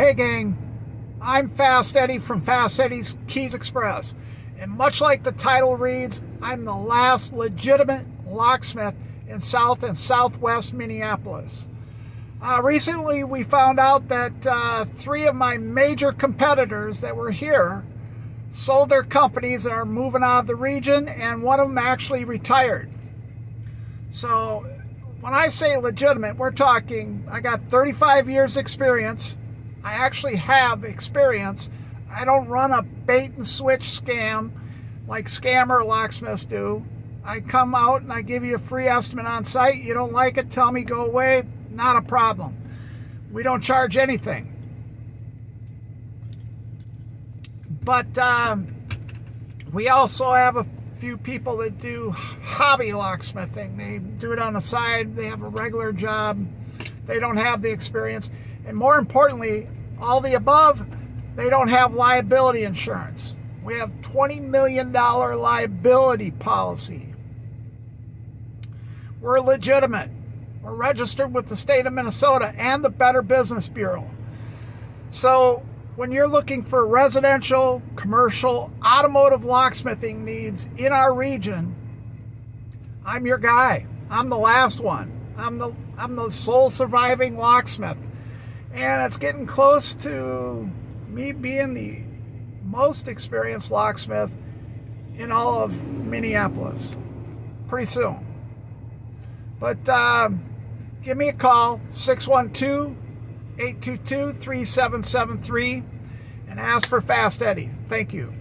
Hey gang, I'm Fast Eddy from Fast Eddys Keys Express, and much like the title reads, I'm the last legitimate locksmith in South and Southwest Minneapolis. Recently we found out that 3 of my major competitors that were here sold their companies and are moving out of the region, and one of them actually retired. So when I say legitimate, we're talking, I got 35 years experience. I actually have experience. I don't run a bait and switch scam like scammer locksmiths do. I come out and I give you a free estimate on site. You don't like it, tell me, go away. Not a problem. We don't charge anything. But we also have a few people that do hobby locksmithing. They do it on the side. They have a regular job. They don't have the experience. And more importantly, all the above, they don't have liability insurance. We have $20 million liability policy. We're legitimate. We're registered with the state of Minnesota and the Better Business Bureau. So when you're looking for residential, commercial, automotive locksmithing needs in our region, I'm your guy. I'm the last one. I'm the sole surviving locksmith. And it's getting close to me being the most experienced locksmith in all of Minneapolis. Pretty soon. But give me a call, 612-822-3773, and ask for Fast Eddy. Thank you.